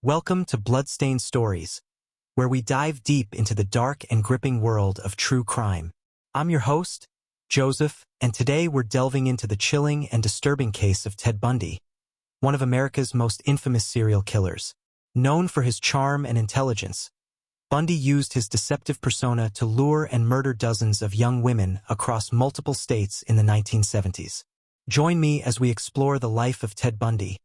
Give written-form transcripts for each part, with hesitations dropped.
Welcome to Bloodstained Stories, where we dive deep into the dark and gripping world of true crime. I'm your host, Joseph, and today we're delving into the chilling and disturbing case of Ted Bundy, one of America's most infamous serial killers. Known for his charm and intelligence, Bundy used his deceptive persona to lure and murder dozens of young women across multiple states in the 1970s. Join me as we explore the life of Ted Bundy,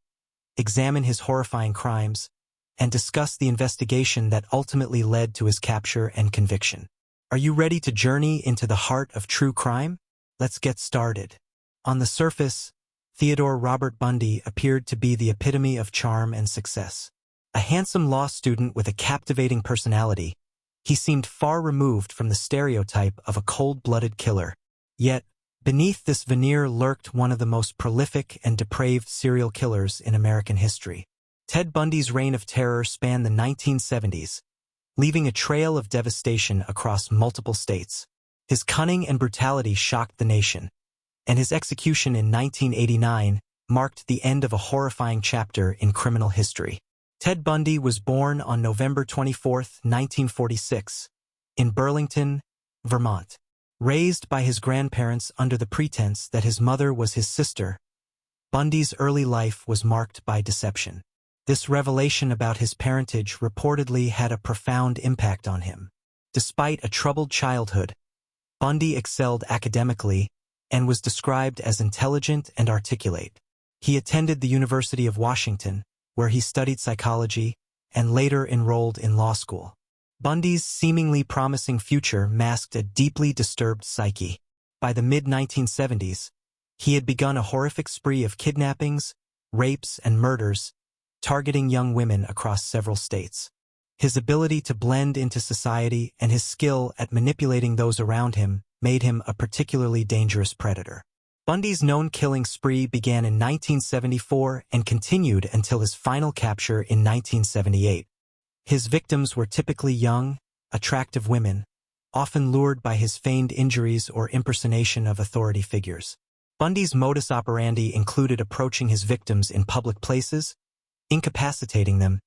examine his horrifying crimes, and discuss the investigation that ultimately led to his capture and conviction. Are you ready to journey into the heart of true crime? Let's get started. On the surface, Theodore Robert Bundy appeared to be the epitome of charm and success. A handsome law student with a captivating personality, he seemed far removed from the stereotype of a cold-blooded killer. Yet, beneath this veneer lurked one of the most prolific and depraved serial killers in American history. Ted Bundy's reign of terror spanned the 1970s, leaving a trail of devastation across multiple states. His cunning and brutality shocked the nation, and his execution in 1989 marked the end of a horrifying chapter in criminal history. Ted Bundy was born on November 24, 1946, in Burlington, Vermont. Raised by his grandparents under the pretense that his mother was his sister, Bundy's early life was marked by deception. This revelation about his parentage reportedly had a profound impact on him. Despite a troubled childhood, Bundy excelled academically and was described as intelligent and articulate. He attended the University of Washington, where he studied psychology and later enrolled in law school. Bundy's seemingly promising future masked a deeply disturbed psyche. By the mid-1970s, he had begun a horrific spree of kidnappings, rapes, and murders, targeting young women across several states. His ability to blend into society and his skill at manipulating those around him made him a particularly dangerous predator. Bundy's known killing spree began in 1974 and continued until his final capture in 1978. His victims were typically young, attractive women, often lured by his feigned injuries or impersonation of authority figures. Bundy's modus operandi included approaching his victims in public places, incapacitating them,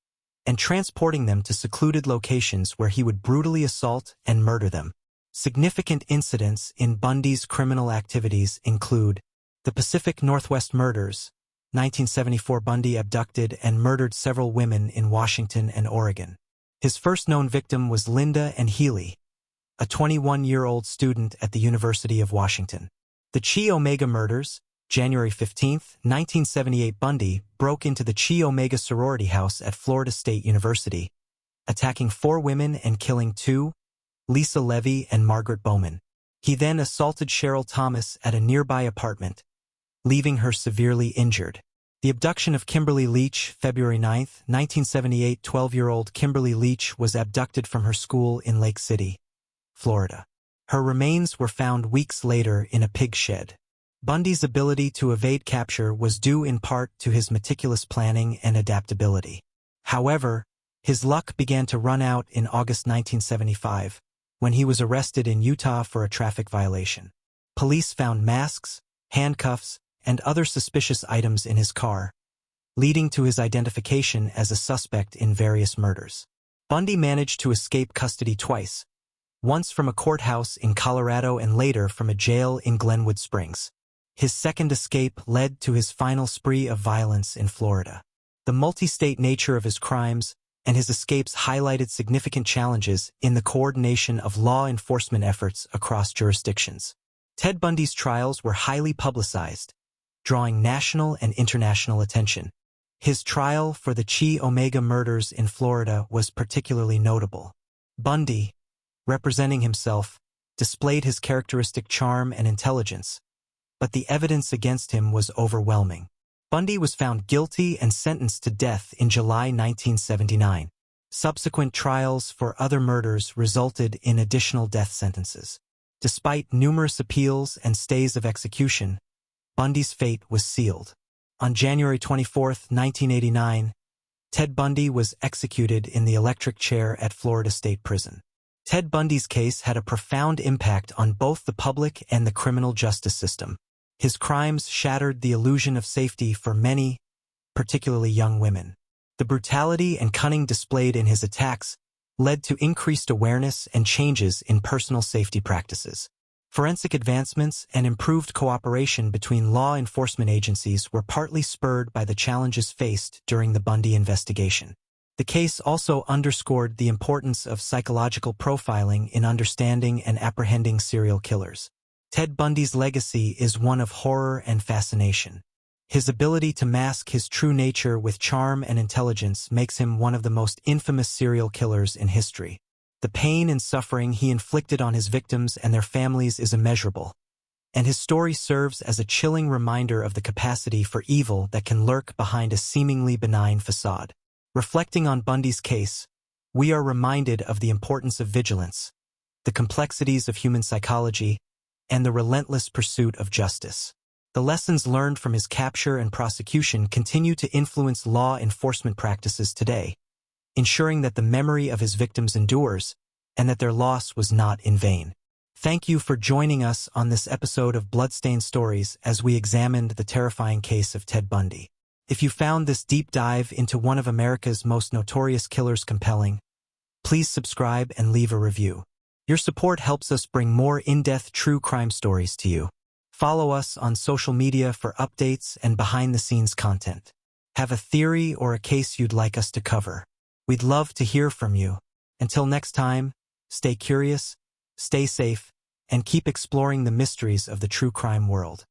and transporting them to secluded locations where he would brutally assault and murder them. Significant incidents in Bundy's criminal activities include the Pacific Northwest murders. 1974, Bundy abducted and murdered several women in Washington and Oregon. His first known victim was Linda and Healy, a 21-year-old student at the University of Washington. The Chi Omega murders. January 15, 1978, Bundy broke into the Chi Omega sorority house at Florida State University, attacking 4 women and killing 2, Lisa Levy and Margaret Bowman. He then assaulted Cheryl Thomas at a nearby apartment, leaving her severely injured. The abduction of Kimberly Leach. February 9, 1978, 12-year-old Kimberly Leach was abducted from her school in Lake City, Florida. Her remains were found weeks later in a pig shed. Bundy's ability to evade capture was due in part to his meticulous planning and adaptability. However, his luck began to run out in August 1975, when he was arrested in Utah for a traffic violation. Police found masks, handcuffs, and other suspicious items in his car, leading to his identification as a suspect in various murders. Bundy managed to escape custody twice, once from a courthouse in Colorado and later from a jail in Glenwood Springs. His second escape led to his final spree of violence in Florida. The multi-state nature of his crimes and his escapes highlighted significant challenges in the coordination of law enforcement efforts across jurisdictions. Ted Bundy's trials were highly publicized, drawing national and international attention. His trial for the Chi Omega murders in Florida was particularly notable. Bundy, representing himself, displayed his characteristic charm and intelligence, but the evidence against him was overwhelming. Bundy was found guilty and sentenced to death in July 1979. Subsequent trials for other murders resulted in additional death sentences. Despite numerous appeals and stays of execution, Bundy's fate was sealed. On January 24, 1989, Ted Bundy was executed in the electric chair at Florida State Prison. Ted Bundy's case had a profound impact on both the public and the criminal justice system. His crimes shattered the illusion of safety for many, particularly young women. The brutality and cunning displayed in his attacks led to increased awareness and changes in personal safety practices. Forensic advancements and improved cooperation between law enforcement agencies were partly spurred by the challenges faced during the Bundy investigation. The case also underscored the importance of psychological profiling in understanding and apprehending serial killers. Ted Bundy's legacy is one of horror and fascination. His ability to mask his true nature with charm and intelligence makes him one of the most infamous serial killers in history. The pain and suffering he inflicted on his victims and their families is immeasurable, and his story serves as a chilling reminder of the capacity for evil that can lurk behind a seemingly benign facade. Reflecting on Bundy's case, we are reminded of the importance of vigilance, the complexities of human psychology, and the relentless pursuit of justice. The lessons learned from his capture and prosecution continue to influence law enforcement practices today, ensuring that the memory of his victims endures and that their loss was not in vain. Thank you for joining us on this episode of Bloodstained Stories as we examined the terrifying case of Ted Bundy. If you found this deep dive into one of America's most notorious killers compelling, please subscribe and leave a review. Your support helps us bring more in-depth true crime stories to you. Follow us on social media for updates and behind-the-scenes content. Have a theory or a case you'd like us to cover? We'd love to hear from you. Until next time, stay curious, stay safe, and keep exploring the mysteries of the true crime world.